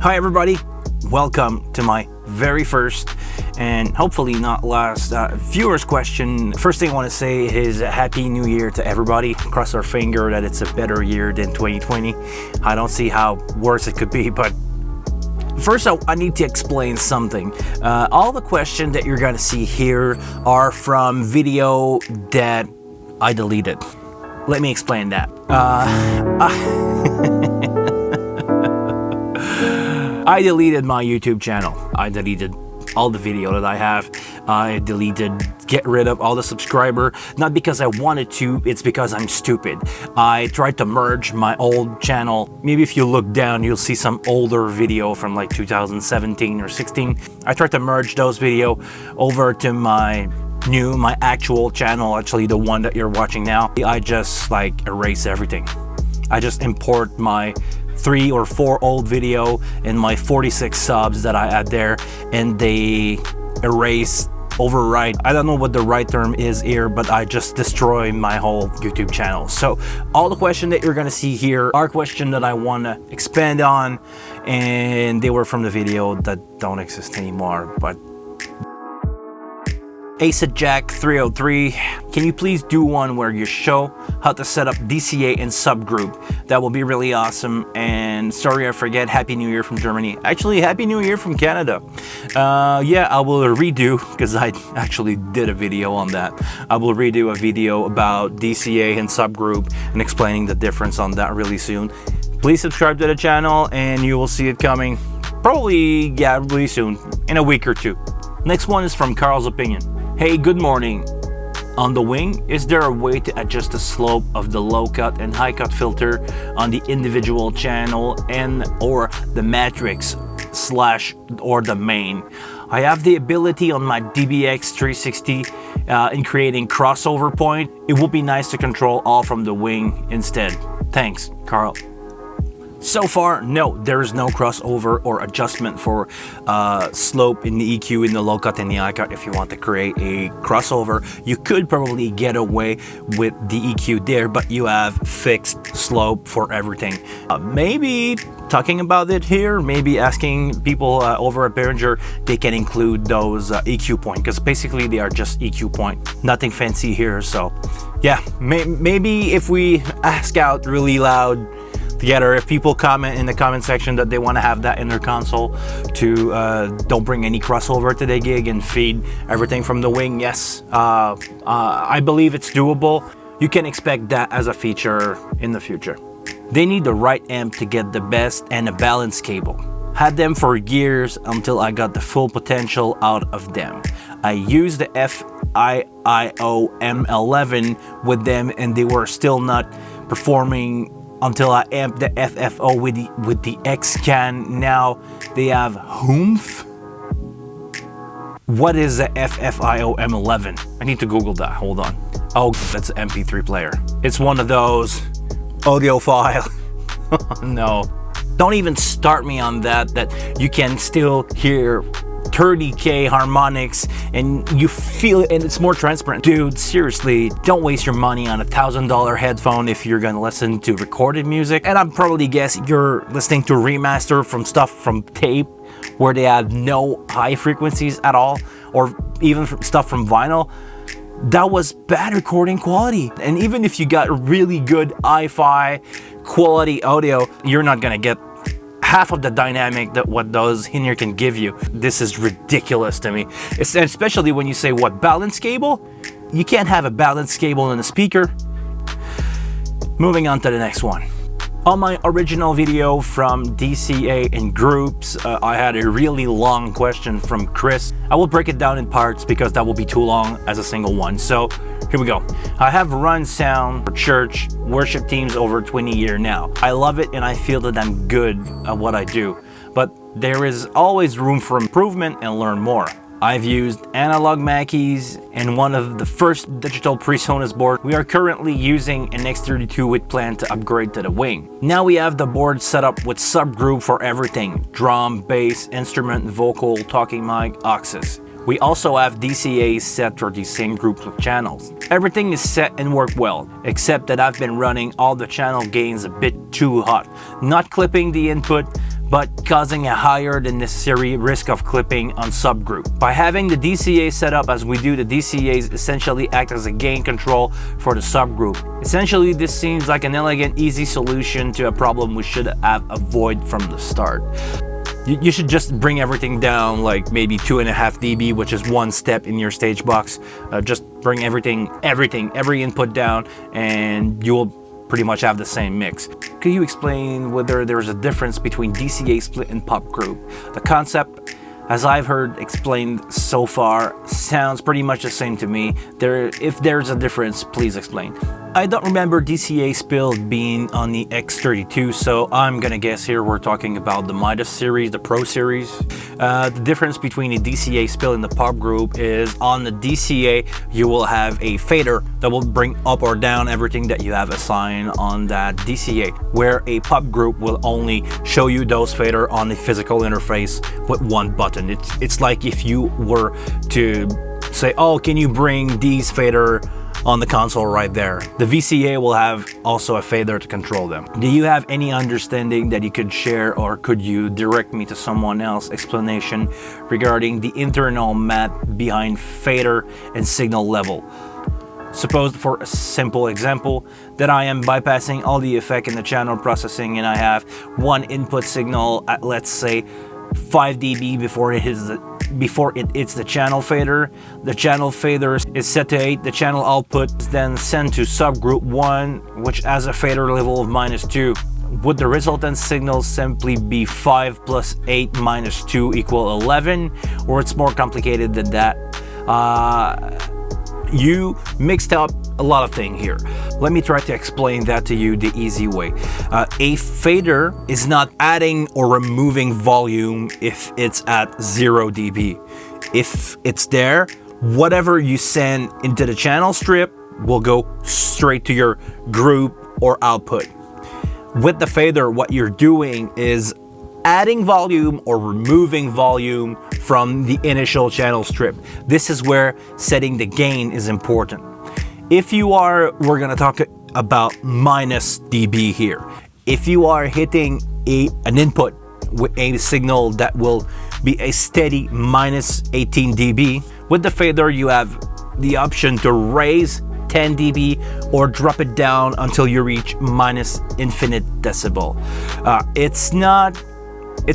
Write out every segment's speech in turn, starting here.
Hi everybody, welcome to my very first and hopefully not last viewers question. First thing I want to say is Happy New Year to everybody. Cross our finger that it's a better year than 2020. I don't see how worse it could be, but first I need to explain something. All the questions that you're going to see here are from video that I deleted. Let me explain that. I deleted my YouTube channel. I deleted all the video that I have. I get rid of all the subscriber, not because I wanted to, it's because I'm stupid. I tried to merge my old channel. Maybe if you look down, you'll see some older video from like 2017 or 16. I tried to merge those video over to my actual channel, actually the one that you're watching now. I just like erase everything. I just import my 3 or 4 old video and my 46 subs that I had there, and they overwrite. I don't know what the right term is here, but I just destroy my whole YouTube channel. So all the questions that you're gonna see here are questions that I want to expand on, and they were from the video that don't exist anymore. But Acid Jack 303, can you please do one where you show how to set up DCA and Sub Group? That will be really awesome. And sorry I forget, Happy New Year from Germany. Actually, Happy New Year from Canada. Yeah, I will redo, because I actually did a video on that. I will redo a video about DCA and Sub Group and explaining the difference on that really soon. Please subscribe to the channel and you will see it coming probably, yeah, really soon, in a week or two. Next one is from Carl's Opinion. Hey, good morning. On the wing, is there a way to adjust the slope of the low cut and high cut filter on the individual channel and or the matrix / or the main? I have the ability on my DBX 360 in creating crossover point. It would be nice to control all from the wing instead. Thanks, Carl. So far, no, there is no crossover or adjustment for slope in the EQ, in the low cut and the high cut. If you want to create a crossover, you could probably get away with the EQ there, but you have fixed slope for everything. Maybe talking about it here, maybe asking people over at Behringer, they can include those EQ point, because basically they are just EQ point, nothing fancy here. So yeah, maybe if we ask out really loud together, if people comment in the comment section that they want to have that in their console to don't bring any crossover to the gig and feed everything from the wing, yes, I believe it's doable. You can expect that as a feature in the future. They need the right amp to get the best and a balanced cable. Had them for years until I got the full potential out of them. I used the FIO M11 with them and they were still not performing until I amped the FFO with the X-Can. Now they have Humph. What is the FFIO M11? I need to Google that, hold on. Oh, that's an MP3 player. It's one of those audiophile. No, don't even start me on that you can still hear 30K harmonics and you feel it and it's more transparent. Dude, seriously, don't waste your money on $1,000 headphone if you're gonna listen to recorded music. And I'm probably guess you're listening to remaster from stuff from tape where they have no high frequencies at all, or even from stuff from vinyl. That was bad recording quality. And even if you got really good hi-fi quality audio, you're not gonna get half of the dynamic that what those in here can give you. This is ridiculous to me. Especially when you say, what, balance cable? You can't have a balance cable in a speaker. Moving on to the next one. On my original video from DCA and Groups, I had a really long question from Chris. I will break it down in parts because that will be too long as a single one. So here we go. I have run sound for church worship teams over 20 years now. I love it and I feel that I'm good at what I do, but there is always room for improvement and learn more. I've used analog Mackeys and one of the first digital PreSonus board. We are currently using an X32 with plan to upgrade to the wing. Now we have the board set up with subgroup for everything: drum, bass, instrument, vocal, talking mic, aux. We also have DCA set for the same groups of channels. Everything is set and work well, except that I've been running all the channel gains a bit too hot, not clipping the input, but causing a higher than necessary risk of clipping on subgroup. By having the DCA set up as we do, the DCAs essentially act as a gain control for the subgroup. Essentially, this seems like an elegant, easy solution to a problem we should have avoided from the start. You should just bring everything down like maybe 2.5 dB, which is one step in your stage box. Just bring every input down, and you will pretty much have the same mix. Could you explain whether there's a difference between DCA split and pop group? The concept, as I've heard explained so far, sounds pretty much the same to me. If there's a difference, please explain. I don't remember DCA split being on the X32, so I'm gonna guess here we're talking about the Midas series, the Pro series. The difference between the DCA split and the pop group is on the DCA, you will have a fader that will bring up or down everything that you have assigned on that DCA, where a pop group will only show you those fader on the physical interface with one button. It's like if you were to say, oh, can you bring these fader on the console right there? The VCA will have also a fader to control them. Do you have any understanding that you could share, or could you direct me to someone else explanation regarding the internal math behind fader and signal level? Suppose, for a simple example, that I am bypassing all the effect in the channel processing and I have one input signal at, let's say, 5 dB before it hits the channel fader. The channel fader is set to 8. The channel output is then sent to subgroup 1, which has a fader level of -2. Would the resultant signal simply be 5 plus 8 minus 2 equal 11? Or it's more complicated than that? You mixed up a lot of things here. Let me try to explain that to you the easy way. A fader is not adding or removing volume if it's at 0 dB. If it's there, whatever you send into the channel strip will go straight to your group or output. With the fader, what you're doing is adding volume or removing volume from the initial channel strip. This is where setting the gain is important. We're gonna talk about minus dB here. If you are hitting an input with a signal that will be a steady minus 18 dB, with the fader you have the option to raise 10 dB or drop it down until you reach minus infinite decibel. It's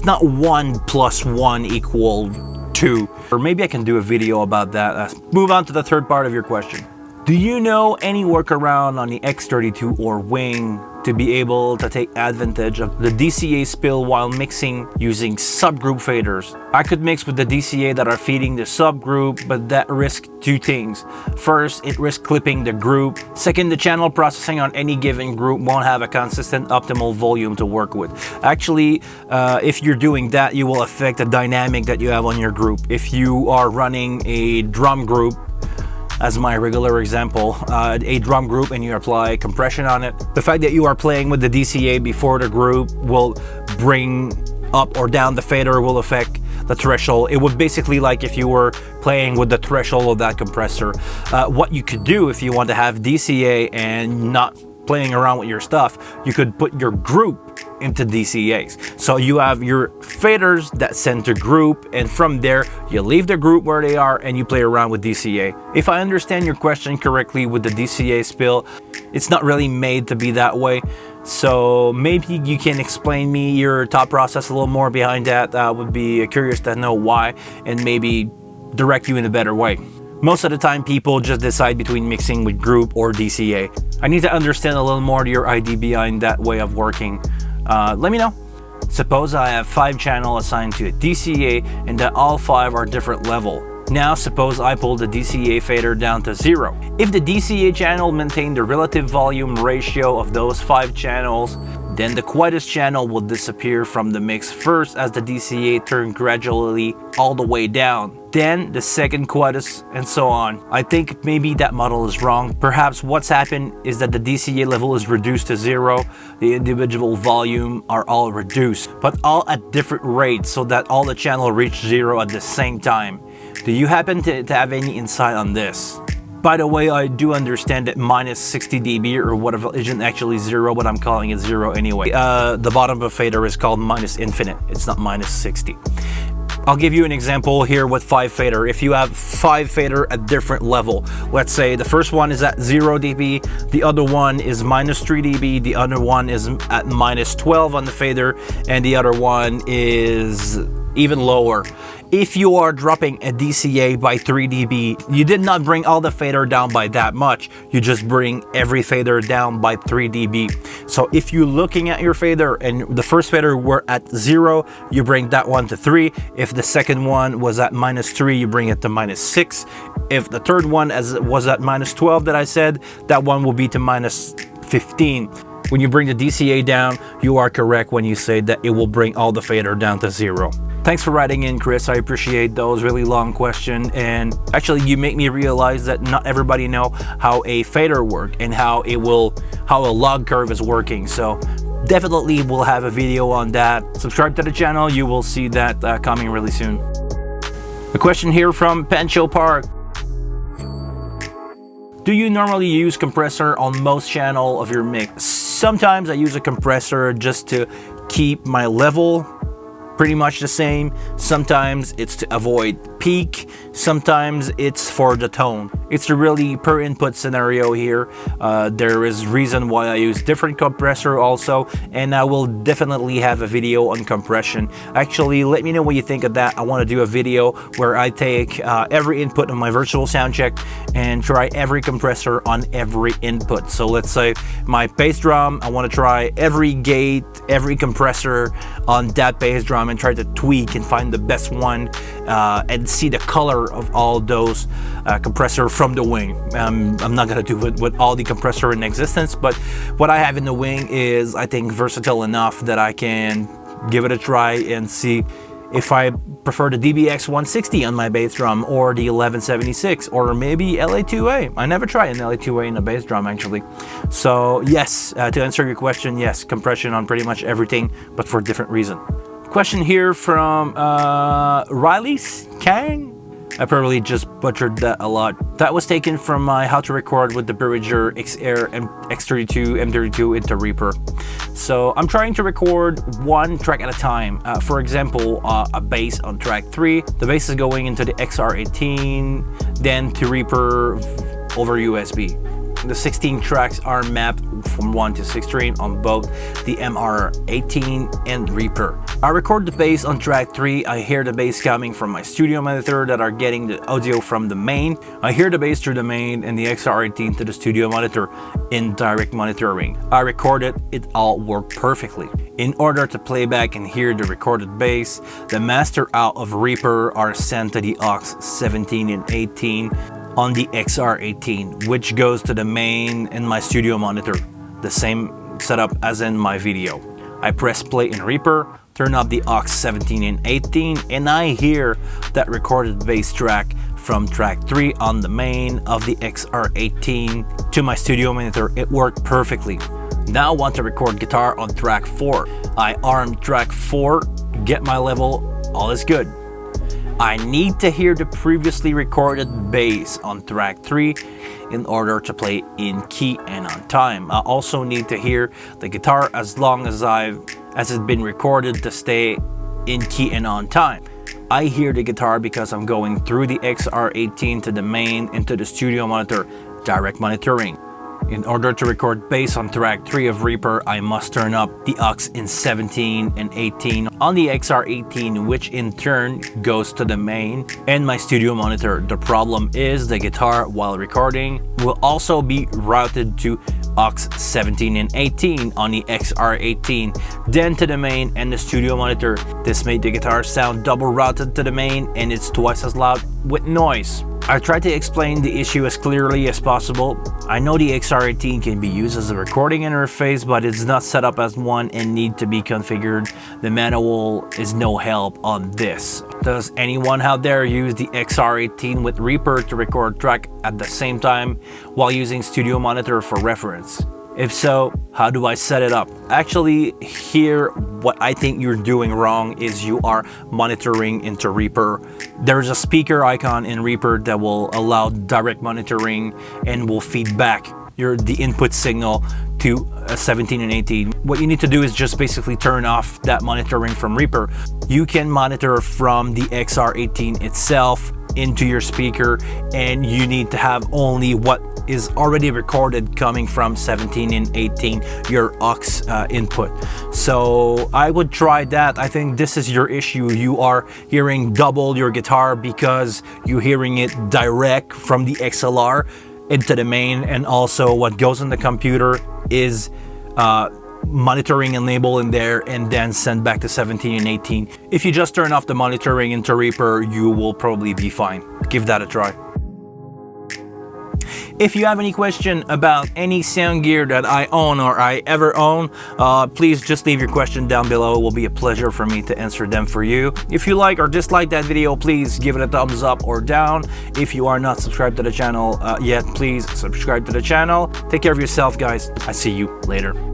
not 1 plus 1 equal 2. Or maybe I can do a video about that. Let's move on to the third part of your question. Do you know any workaround on the X32 or Wing to be able to take advantage of the DCA spill while mixing using subgroup faders? I could mix with the DCA that are feeding the subgroup, but that risks two things. First, it risks clipping the group. Second, the channel processing on any given group won't have a consistent optimal volume to work with. Actually, if you're doing that, you will affect the dynamic that you have on your group. If you are running a drum group, as my regular example, a drum group, and you apply compression on it, the fact that you are playing with the DCA before the group will bring up or down the fader, will affect the threshold. It would basically like if you were playing with the threshold of that compressor. What you could do if you want to have DCA and not playing around with your stuff, you could put your group into DCAs. So you have your faders that send to group, and from there you leave the group where they are and you play around with DCA. If I understand your question correctly with the DCA spill, it's not really made to be that way. So maybe you can explain me your thought process a little more behind that. I would be curious to know why and maybe direct you in a better way. Most of the time people just decide between mixing with group or DCA. I need to understand a little more your idea behind that way of working. Let me know. Suppose I have 5 channels assigned to a DCA and that all 5 are different level. Now suppose I pull the DCA fader down to 0. If the DCA channel maintained the relative volume ratio of those 5 channels, then the quietest channel will disappear from the mix first as the DCA turns gradually all the way down, then the second quietest, and so on. I think maybe that model is wrong. Perhaps what's happened is that the DCA level is reduced to 0, the individual volume are all reduced, but all at different rates so that all the channel reach 0 at the same time. Do you happen to have any insight on this? By the way, I do understand that minus 60 dB or whatever isn't actually zero, but I'm calling it zero anyway. The bottom of a fader is called minus infinite. It's not minus 60. I'll give you an example here with 5 fader. If you have 5 fader at different level, let's say the first one is at 0 dB, the other one is minus 3 dB, the other one is at minus 12 on the fader, and the other one is even lower. If you are dropping a DCA by 3 dB, you did not bring all the fader down by that much. You just bring every fader down by 3 dB. So if you're looking at your fader and the first fader were at 0, you bring that one to 3. If the second one was at minus 3, you bring it to minus 6. If the third one was at minus 12 that I said, that one will be to minus 15. When you bring the DCA down, you are correct when you say that it will bring all the fader down to 0. Thanks for writing in, Chris. I appreciate those. Really long question, and actually you make me realize that not everybody know how a fader work and how a log curve is working. So definitely we'll have a video on that. Subscribe to the channel. You will see that coming really soon. A question here from Pancho Park. Do you normally use compressor on most channel of your mix? Sometimes I use a compressor just to keep my level pretty much the same. Sometimes it's to avoid peak, sometimes it's for the tone. It's a really per input scenario here. There is reason why I use different compressor also, and I will definitely have a video on compression. Actually, let me know what you think of that. I want to do a video where I take every input on my virtual sound check and try every compressor on every input. So let's say my bass drum, I want to try every gate, every compressor on that bass drum and try to tweak and find the best one and see the color of all those compressor from the wing. I'm not gonna do it with all the compressor in existence, but what I have in the wing is, I think, versatile enough that I can give it a try and see if I prefer the DBX 160 on my bass drum or the 1176 or maybe LA2A. I never tried an LA2A in a bass drum actually. So yes, to answer your question, yes, compression on pretty much everything, but for different reason. Question here from Riley's Kang. I probably just butchered that a lot. That was taken from my how to record with the Behringer XR and X32 M32 into Reaper. So I'm trying to record one track at a time. For example, a bass on track 3. The bass is going into the XR18, then to Reaper over USB. The 16 tracks are mapped from 1 to 16 on both the MR18 and Reaper. I record the bass on track 3. I hear the bass coming from my studio monitor that are getting the audio from the main. I hear the bass through the main and the XR18 to the studio monitor in direct monitoring. I recorded it, all worked perfectly. In order to play back and hear the recorded bass, the master out of Reaper are sent to the aux 17 and 18 on the XR18, which goes to the main in my studio monitor, the same setup as in my video. I press play in Reaper, turn up the aux 17 and 18, and I hear that recorded bass track from track 3 on the main of the XR18 to my studio monitor. It worked perfectly. Now I want to record guitar on track 4. I arm track 4, get my level, all is good. I need to hear the previously recorded bass on track 3 in order to play in key and on time. I also need to hear the guitar as long as it's been recorded to stay in key and on time. I hear the guitar because I'm going through the XR18 to the main into the studio monitor, direct monitoring. In order to record bass on track 3 of Reaper, I must turn up the aux in 17 and 18 on the XR18, which in turn goes to the main and my studio monitor. The problem is the guitar, while recording, will also be routed to aux 17 and 18 on the XR18, then to the main and the studio monitor. This made the guitar sound double routed to the main, and it's twice as loud with noise. I tried to explain the issue as clearly as possible. I know the XR18 can be used as a recording interface, but it's not set up as one and need to be configured. The manual is no help on this. Does anyone out there use the XR18 with Reaper to record track at the same time while using studio monitor for reference? If so, how do I set it up? Actually, here, what I think you're doing wrong is you are monitoring into Reaper. There's a speaker icon in Reaper that will allow direct monitoring and will feed back the input signal to 17 and 18. What you need to do is just basically turn off that monitoring from Reaper. You can monitor from the XR18 itself into your speaker, and you need to have only what is already recorded coming from 17 and 18, your aux input. So I would try that. I think this is your issue. You are hearing double your guitar because you're hearing it direct from the XLR into the main, and also what goes in the computer is monitoring and label in there and then send back to 17 and 18. If you just turn off the monitoring into Reaper, you will probably be fine. Give that a try. If you have any question about any sound gear that I own or I ever own, please just leave your question down below. It will be a pleasure for me to answer them for you. If you like or dislike that video, please give it a thumbs up or down. If you are not subscribed to the channel yet, please subscribe to the channel. Take care of yourself, guys. I see you later.